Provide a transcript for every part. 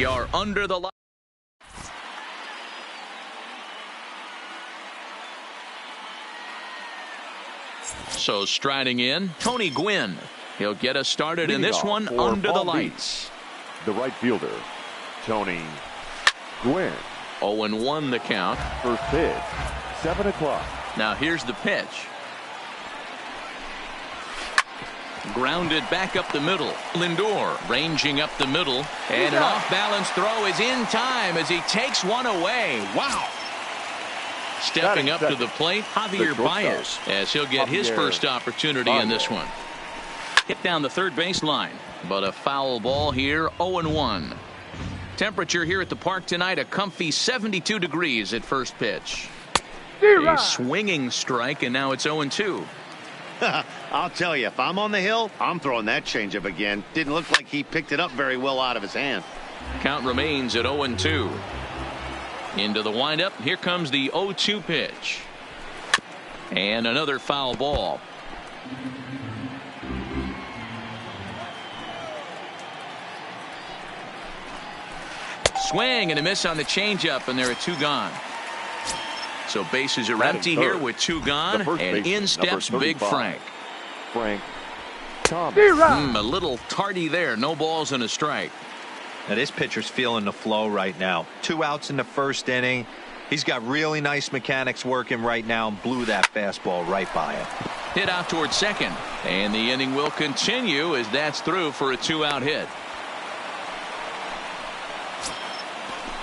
We are under the light. So striding in, Tony Gwynn. He'll get us started in this one under the lights. The right fielder, Tony Gwynn. 0-1 the count. First pitch, 7 o'clock. Now here's the pitch. Grounded back up the middle. Lindor ranging up the middle. And an off-balance throw is in time as he takes one away. Wow. Stepping up to the plate, Javier Baez, as he'll get his first opportunity in this one. Hit down the third baseline, but a foul ball here, 0-1. Temperature here at the park tonight, a comfy 72 degrees at first pitch. A swinging strike, and now it's 0-2. I'll tell you, if I'm on the hill, I'm throwing that changeup again. Didn't look like he picked it up very well out of his hand. Count remains at 0-2. Into the windup. Here comes the 0-2 pitch. And another foul ball. Swing and a miss on the changeup, and there are 2 gone. So bases are empty here with 2 gone, and in steps Big Frank. Thomas. A little tardy there. No balls and a strike. Now this pitcher's feeling the flow right now. 2 outs in the first inning. He's got really nice mechanics working right now and blew that fastball right by him. Hit out towards second, and the inning will continue as that's through for a 2-out hit.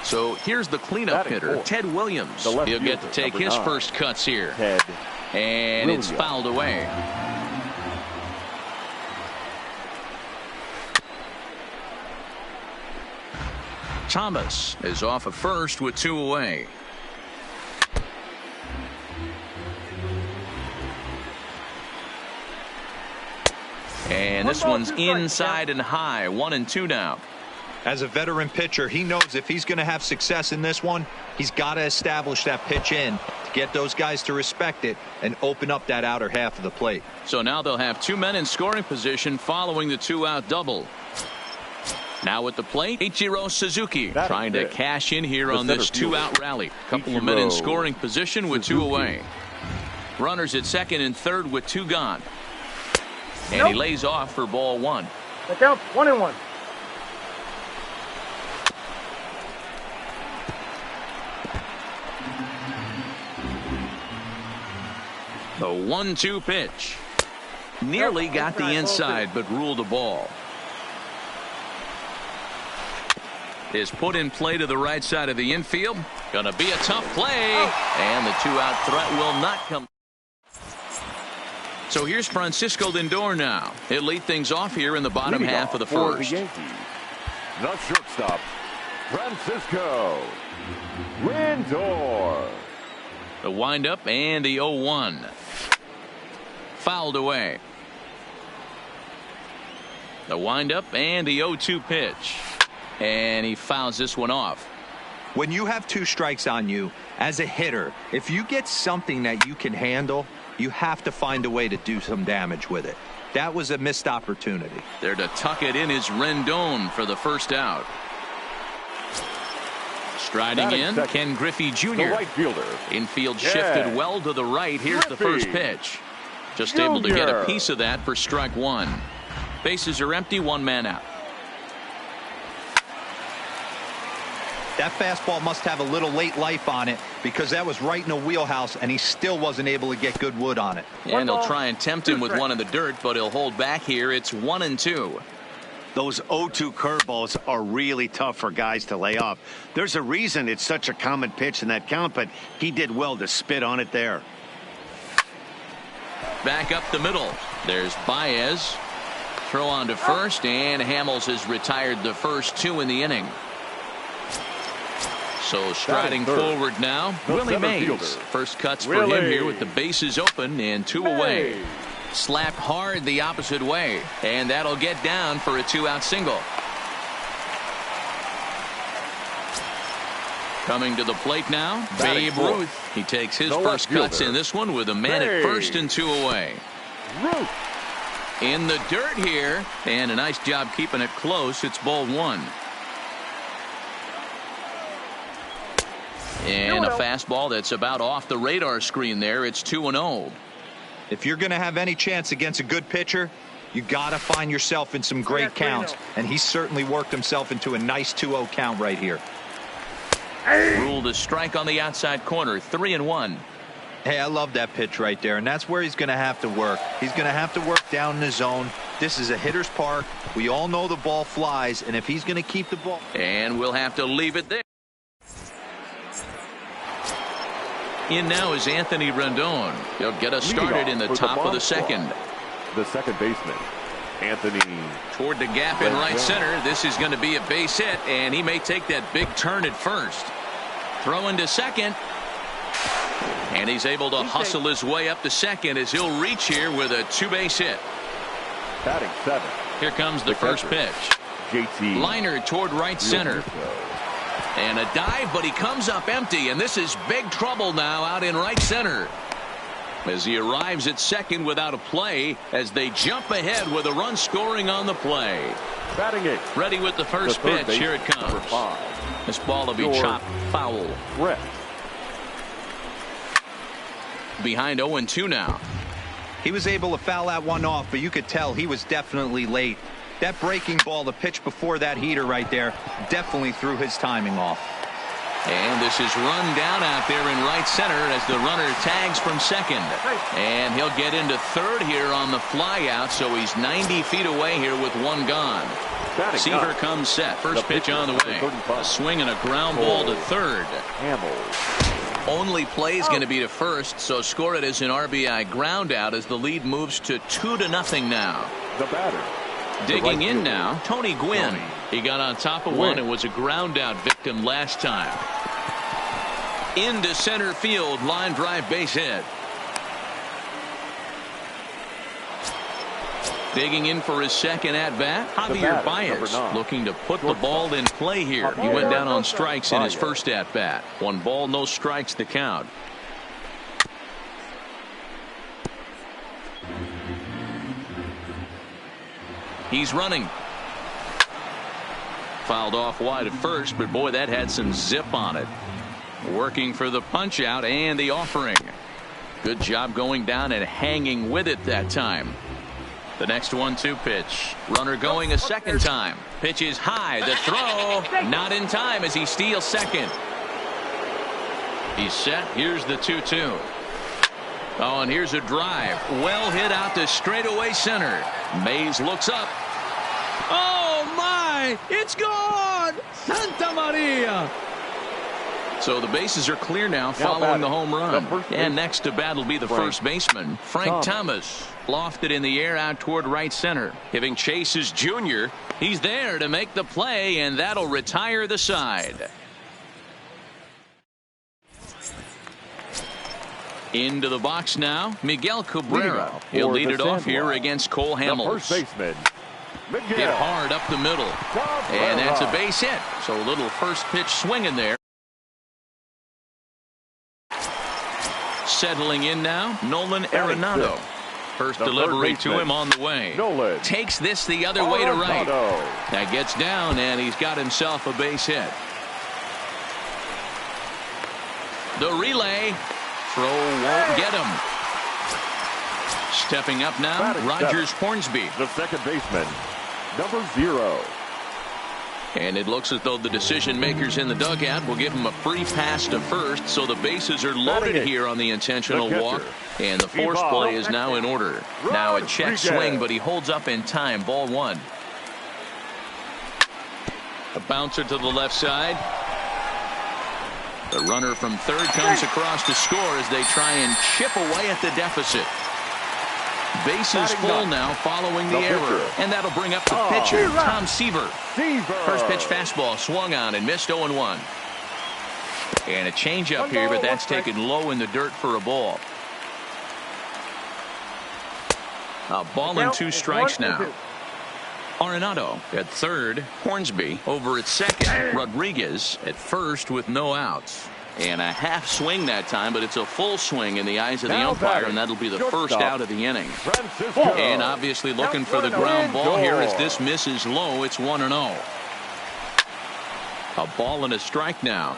So here's the cleanup hitter, Ted Williams. He'll get to take his first cuts here. And it's fouled away. Thomas is off at first with 2 away. And this one's inside and high. 1-2 now. As a veteran pitcher, he knows if he's going to have success in this one, he's got to establish that pitch in to get those guys to respect it and open up that outer half of the plate. So now they'll have 2 men in scoring position following the 2-out double. Now at the plate, Ichiro Suzuki trying to cash in here on this 2-out rally. Couple of men in scoring position with 2 away. Runners at second and third with 2 gone. And he lays off for ball 1. The count's 1-1. The 1-2 pitch. Nearly got the inside, but ruled a ball. Is put in play to the right side of the infield. Gonna be a tough play. And the 2-out threat will not come. So here's Francisco Lindor now. He'll lead things off here in the bottom half of the first. The shortstop, Francisco Lindor. The windup and the 0-1. Fouled away. The windup and the 0-2 pitch. And he fouls this one off. When you have 2 strikes on you, as a hitter, if you get something that you can handle, you have to find a way to do some damage with it. That was a missed opportunity. There to tuck it in is Rendon for the first out. Striding in, Ken Griffey Jr. The right fielder. Infield shifted well to the right. Here's the first pitch. Just able to get a piece of that for strike 1. Bases are empty, 1 man out. That fastball must have a little late life on it because that was right in the wheelhouse and he still wasn't able to get good wood on it. And they'll try and tempt him with one in the dirt, but he'll hold back here. It's 1-2. Those 0-2 curveballs are really tough for guys to lay off. There's a reason it's such a common pitch in that count, but he did well to spit on it there. Back up the middle. There's Baez. Throw on to first, and Hamels has retired the first 2 in the inning. So striding forward now, Willie Mays. First cuts for him here with the bases open and 2 away. Slapped hard the opposite way, and that'll get down for a 2-out single. Coming to the plate now, Babe Ruth. He takes his first cuts in this one with a man at first and 2 away. In the dirt here, and a nice job keeping it close. It's ball 1. And a fastball that's about off the radar screen there. It's 2-0. If you're going to have any chance against a good pitcher, you got to find yourself in some great counts. And he certainly worked himself into a nice 2-0 count right here. Ruled a strike on the outside corner. 3-1. Hey, I love that pitch right there, and that's where he's going to have to work. He's going to have to work down in the zone. This is a hitter's park. We all know the ball flies, and if he's going to keep the ball. And we'll have to leave it there. In now is Anthony Rendon. He'll get us started in the top of the second. The second baseman, Anthony. Toward the gap in right center. This is going to be a base hit, and he may take that big turn at first. Throwing to second. And he's able to hustle his way up to second as he'll reach here with a two-base hit. Batting seventh. Here comes the first pitch. JT. Liner toward right center. And a dive, but he comes up empty, and this is big trouble now out in right center. As he arrives at second without a play, as they jump ahead with a run scoring on the play. Batting eighth. Ready with the first pitch. Here it comes. This ball will be chopped foul. Brett. Behind 0-2 now. He was able to foul that one off, but you could tell he was definitely late. That breaking ball, the pitch before that heater right there, definitely threw his timing off. And this is run down out there in right center as the runner tags from second. And he'll get into third here on the fly out, so he's 90 feet away here with one gone. Seaver comes set. First pitch on the way. A swing and a ground ball to third. Only play is going to be to first, so score it as an RBI ground out as the lead moves to 2-0 now. The batter. Digging in now, Tony Gwynn. He got on top of one and was a ground out victim last time. Into center field, line drive base hit. Digging in for his second at bat, Javier Baez looking to put the ball in play here. He went down on strikes in his first at bat. 1 ball, no strikes the count. He's running. Fouled off wide at first, but boy, that had some zip on it. Working for the punch out and the offering. Good job going down and hanging with it that time. The next 1-2 pitch. Runner going a second time. Pitch is high. The throw not in time as he steals second. He's set. Here's the 2-2. Oh, and here's a drive. Well hit out to straightaway center. Mays looks up. Oh, my! It's gone! Santa Maria! So the bases are clear now following the home run. And next to bat will be the first baseman, Frank Thomas. Lofted in the air out toward right center. Giving chase is Junior. He's there to make the play, and that'll retire the side. Into the box now, Miguel Cabrera. He'll lead it off here against Cole Hamels. First baseman, Miguel. Hit hard up the middle. And that's a base hit. So a little first pitch swinging there. Settling in now, Nolan Arenado. First delivery to him on the way. Nolan takes this the other way to right. That gets down, and he's got himself a base hit. The relay. Throw won't get him. Stepping up now, Rogers Hornsby. The second baseman, number 0. And it looks as though the decision makers in the dugout will give him a free pass to first, so the bases are loaded here on the intentional walk. And the force play is now in order. Now a check swing, but he holds up in time. Ball 1. A bouncer to the left side. The runner from third comes across to score as they try and chip away at the deficit. Bases full now following the error. And that'll bring up the pitcher, Tom Seaver. First pitch fastball swung on and missed 0-1. And a changeup here, but that's taken low in the dirt for a ball. A ball and 2 strikes now. Arenado at third. Hornsby over at second. Rodriguez at first with no outs. And a half swing that time, but it's a full swing in the eyes of the umpire, and that'll be the first out of the inning. And obviously looking for the ground ball here as this misses low. It's 1-0. A ball and a strike now.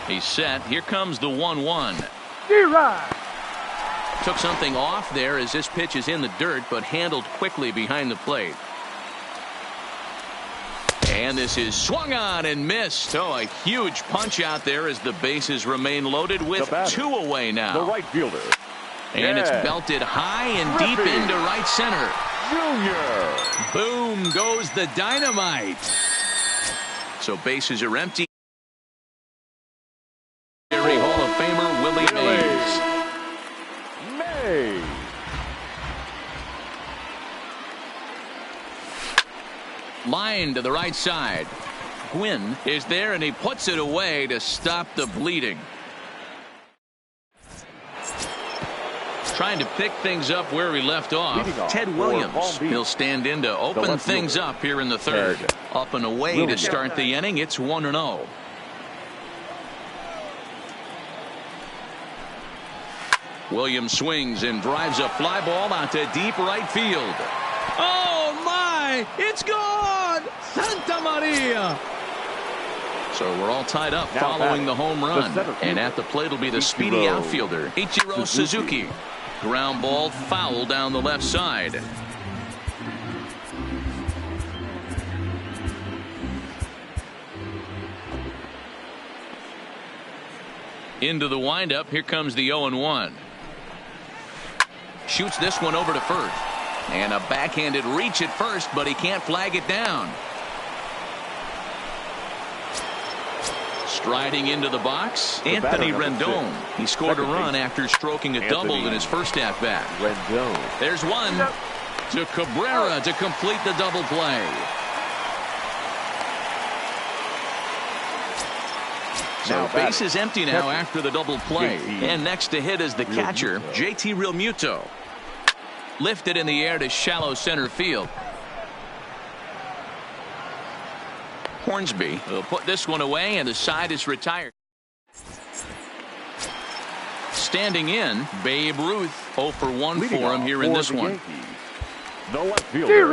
He's set. Here comes the 1-1. Took something off there as this pitch is in the dirt, but handled quickly behind the plate. And this is swung on and missed. Oh, a huge punch out there as the bases remain loaded with 2 away now. The right fielder. And it's belted high and deep into right center. Junior. Boom goes the dynamite. So bases are empty. Hall of Famer Willie Mays. Line to the right side. Gwynn is there and he puts it away to stop the bleeding. Trying to pick things up where we left off. Ted Williams. He'll stand in to open things up here in the third. Up and away to start the inning. It's 1-0. Williams swings and drives a fly ball out to deep right field. Oh my! It's gone! Santa Maria! So we're all tied up following the home run. And at the plate will be the speedy outfielder, Ichiro Suzuki. Ground ball foul down the left side. Into the windup. Here comes the 0-1. Shoots this one over to first. And a backhanded reach at first, but he can't flag it down. Striding into the box, Anthony Rendon. He scored a run after stroking a double in his first at-bat. There's one to Cabrera to complete the double play. So base is empty now after the double play. And next to hit is the catcher, JT Realmuto. Lifted in the air to shallow center field. Hornsby will put this one away, and the side is retired. Standing in, Babe Ruth. 0 for 1 for him here in this one.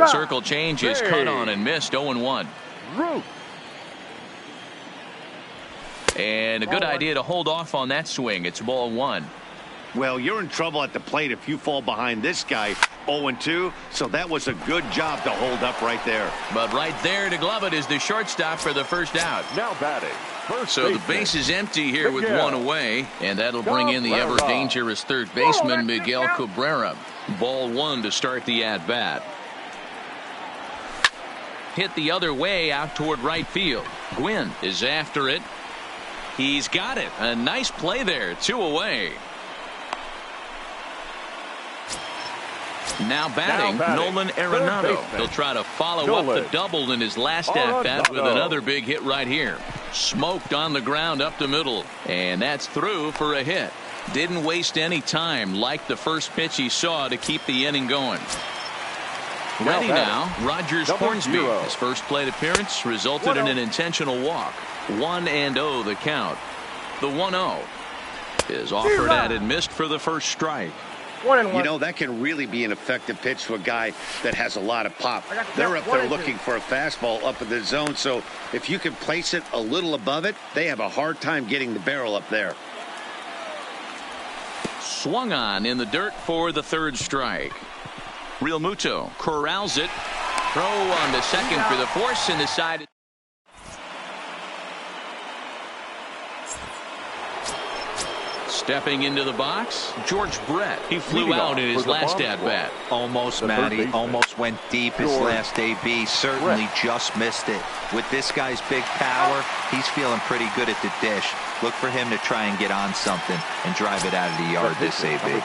Circle change is cut on and missed. 0-1. And a good idea to hold off on that swing. It's ball 1. Well, you're in trouble at the plate if you fall behind this guy. 0-2, so that was a good job to hold up right there. But right there to glove it is the shortstop for the first out. Now batting. So the base is empty here with 1 away, and that'll bring in the ever dangerous third baseman Miguel Cabrera. Ball 1 to start the at-bat. Hit the other way out toward right field. Gwynn is after it. He's got it. A nice play there. 2 away. Now batting, Nolan Arenado. He'll try to follow up the double in his last at-bat with another big hit right here. Smoked on the ground up the middle. And that's through for a hit. Didn't waste any time like the first pitch he saw to keep the inning going. Ready now, Rogers Hornsby. His first plate appearance resulted in an intentional walk. 1-0 the count. The 1-0 is offered at and missed for the first strike. You know, that can really be an effective pitch to a guy that has a lot of pop. They're up there looking for a fastball up in the zone, so if you can place it a little above it, they have a hard time getting the barrel up there. Swung on in the dirt for the third strike. Realmuto corrals it. Throw on the second for the force, and the side. Stepping into the box, George Brett. He flew out in his last at-bat. Almost, Matty. Almost went deep his last AB. Certainly just missed it. With this guy's big power, he's feeling pretty good at the dish. Look for him to try and get on something and drive it out of the yard this AB.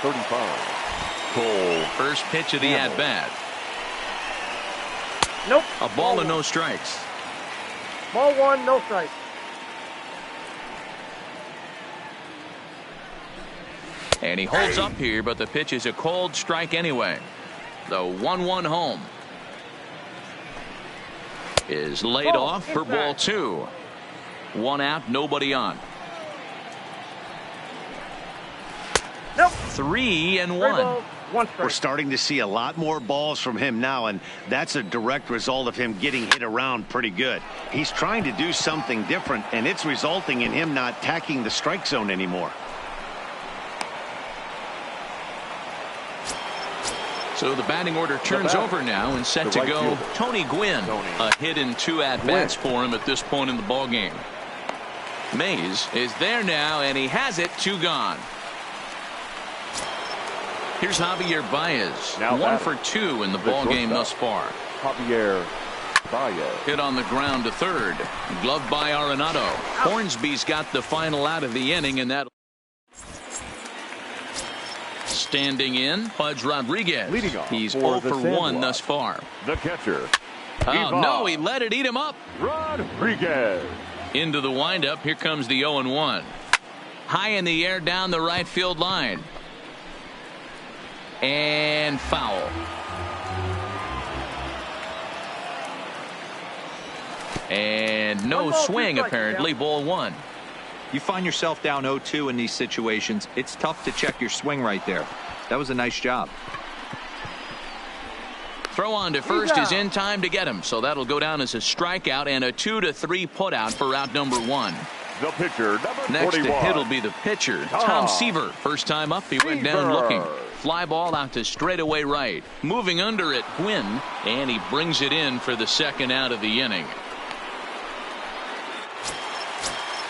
Cole, first pitch of the at-bat. Nope. A ball and no strikes. Ball 1, no strikes. And he holds up here, but the pitch is a cold strike anyway. The 1-1 home is laid off for ball 2. 1 out, nobody on. Nope. 3-1. One strike. We're starting to see a lot more balls from him now, and that's a direct result of him getting hit around pretty good. He's trying to do something different, and it's resulting in him not tacking the strike zone anymore. So the batting order turns over now and set to go. Tony Gwynn. A hit and 2 at-bats for him at this point in the ballgame. Mays is there now, and he has it. 2 gone. Here's Javier Baez. Now 1 for 2 in the ballgame thus far. Javier Baez. Hit on the ground to third. Gloved by Arenado. Hornsby's got the final out of the inning, and that. Standing in, Pudge Rodriguez. Leading off He's for 0 for 1 thus far. The catcher. Oh, no, he let it eat him up. Rodriguez. Into the windup. Here comes the 0-1. High in the air down the right field line. And foul. And no swing, apparently. Ball 1. You find yourself down 0-2 in these situations. It's tough to check your swing right there. That was a nice job. Throw on to first is in time to get him. So that'll go down as a strikeout and a 2-3 putout for out number 1. The pitcher, number Next 41. to hit will be the pitcher, Tom Seaver. First time up, he went down looking. Fly ball out to straightaway right. Moving under it, Gwynn, and he brings it in for the second out of the inning.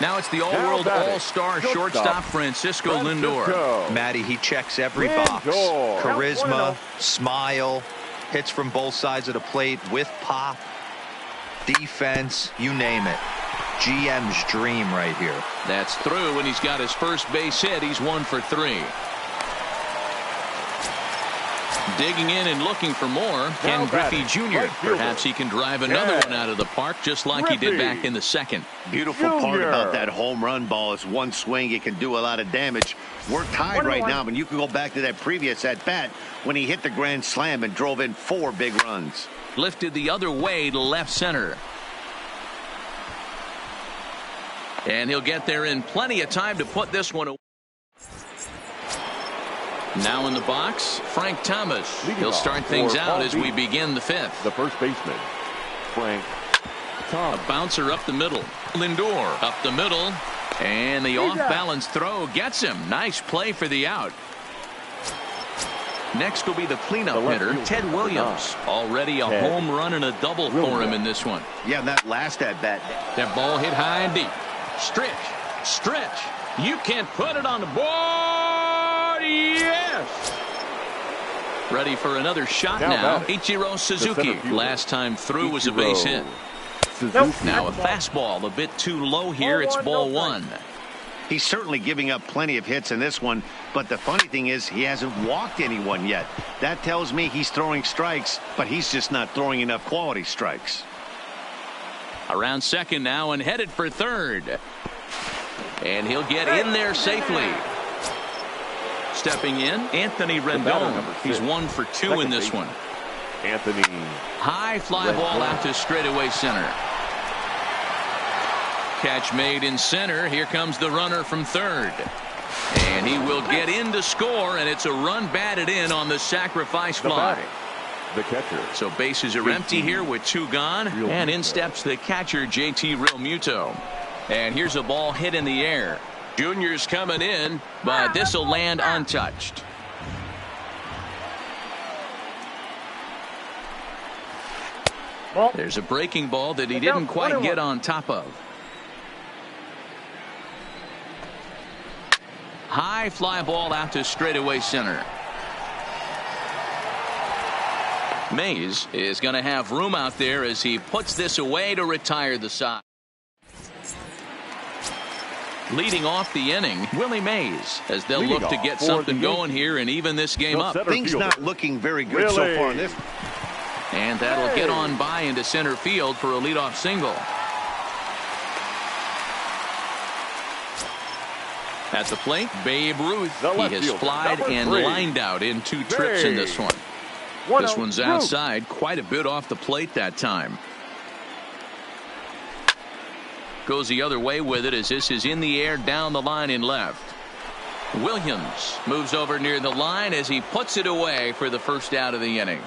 Now it's the all-world all-star shortstop Francisco Lindor. Matty, he checks every box. Charisma, smile, hits from both sides of the plate with pop, defense, you name it. GM's dream right here. That's through, and he's got his first base hit. He's 1 for 3. Digging in and looking for more, Ken Griffey Jr. Perhaps he can drive another one out of the park just like he did back in the second. Beautiful part about that home run ball is one swing, it can do a lot of damage. We're tied right now, but you can go back to that previous at-bat when he hit the grand slam and drove in 4 big runs. Lifted the other way to left center. And he'll get there in plenty of time to put this one away. Now in the box, Frank Thomas. He'll start things out as we begin the 5th. The first baseman, Frank Thomas. A bouncer up the middle. Lindor up the middle. And the off-balance throw gets him. Nice play for the out. Next will be the cleanup hitter, Ted Williams. Already a home run and a double for him in this one. Yeah, that last at-bat. That ball hit high and deep. Stretch. Stretch. You can't put it on the board. Yes. Ready for another shot now. Ichiro Suzuki. Last time through was a base hit. Now a fastball a bit too low here. It's ball 1. He's certainly giving up plenty of hits in this one, but the funny thing is he hasn't walked anyone yet. That tells me he's throwing strikes, but he's just not throwing enough quality strikes. Around second now and headed for third. And he'll get in there safely. Stepping in, Anthony Rendon. He's 1 for 2 in this one. Anthony. High fly ball out to straightaway center. Catch made in center. Here comes the runner from third. And he will get in to score, and it's a run batted in on the sacrifice fly. The catcher. So bases are empty here with 2 gone. And in steps the catcher, JT Realmuto. And here's a ball hit in the air. Junior's coming in, but this will land untouched. There's a breaking ball that he didn't quite get on top of. High fly ball out to straightaway center. Mays is going to have room out there as he puts this away to retire the side. Leading off the inning, Willie Mays, as they'll look to get something going here and even this game up. Things not looking very good so far in this. And that'll get on by into center field for a leadoff single. At the plate, Babe Ruth. He has flied and lined out in 2 trips in this one. This one's outside, quite a bit off the plate that time. Goes the other way with it as this is in the air down the line in left. Williams moves over near the line as he puts it away for the first out of the inning.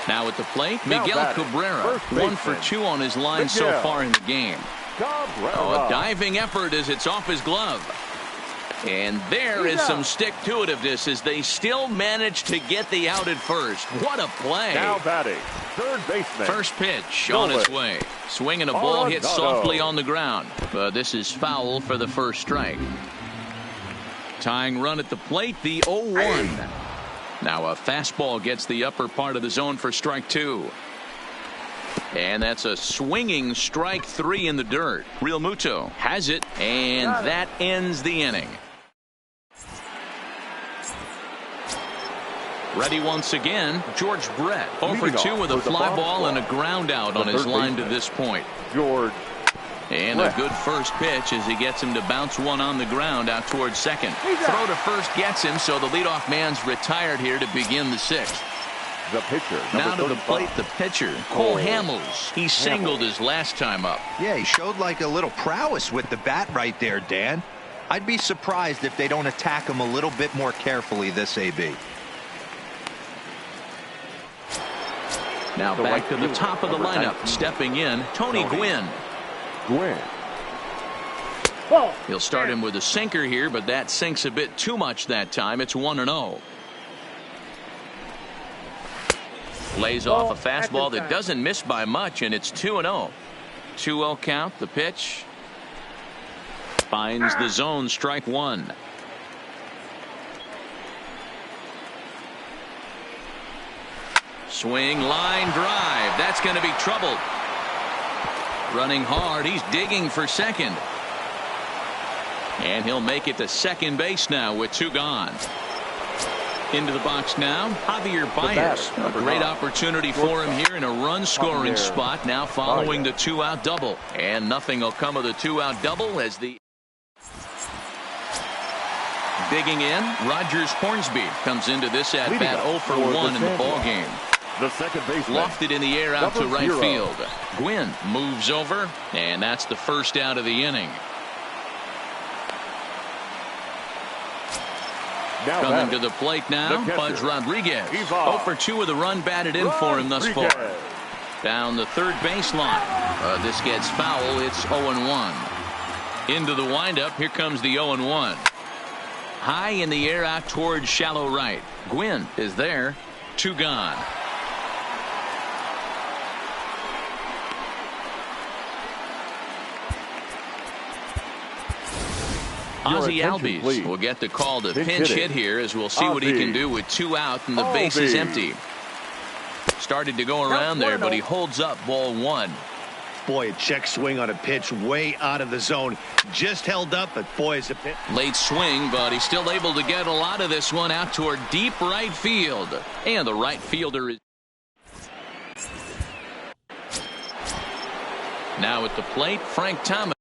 Now at the plate, Miguel Cabrera, 1 for 2 on his line so far in the game. A diving effort as it's off his glove. And there is some stick-to-itiveness as they still manage to get the out at first. What a play. Now batting, third baseman. First pitch on its way. Swinging a ball hit softly on the ground. But this is foul for the first strike. Tying run at the plate, the 0-1. Now a fastball gets the upper part of the zone for strike 2. And that's a swinging strike 3 in the dirt. Real Muto has it, and that ends the inning. Ready once again, George Brett. 0 for 2 with a fly ball and a ground out on his line to this point. George. And a good first pitch as he gets him to bounce one on the ground out towards second. Throw to first gets him, so the leadoff man's retired here to begin the 6th. The pitcher. Now to the plate, the pitcher, Cole Hamels. He singled his last time up. Yeah, he showed like a little prowess with the bat right there, Dan. I'd be surprised if they don't attack him a little bit more carefully this AB. Now back to the top of the lineup. Stepping in, Tony Gwynn. He'll start him with a sinker here, but that sinks a bit too much that time. It's 1-0. Lays off a fastball that doesn't miss by much, and it's 2-0. 2-0 count. The pitch finds the zone. Strike 1. Swing, line drive. That's going to be trouble. Running hard. He's digging for second. And he'll make it to second base now with 2 gone. Into the box now, Javier Baez. A great opportunity for him here in a run-scoring spot. Now following the 2-out double. And nothing will come of the 2-out double as the... Digging in, Rogers Hornsby comes into this at-bat 0 for 1 in the ballgame. The second baseman. Lofted in the air out to right field. Gwynn moves over, and that's the first out of the inning. Coming to the plate now, Pudge Rodriguez. 0 for 2 with a run batted in for him thus far. Down the third baseline. This gets foul. It's 0-1. Into the windup. Here comes the 0-1. High in the air out towards shallow right. Gwynn is there. 2 gone. Ozzie Albies will get the call to pinch hit here as we'll see what he can do with 2 out and the base is empty. Started to go around there, but he holds up ball 1. Boy, a check swing on a pitch way out of the zone. Just held up, but boy, is a pitch. Late swing, but he's still able to get a lot of this one out toward deep right field. And the right fielder is now at the plate, Frank Thomas.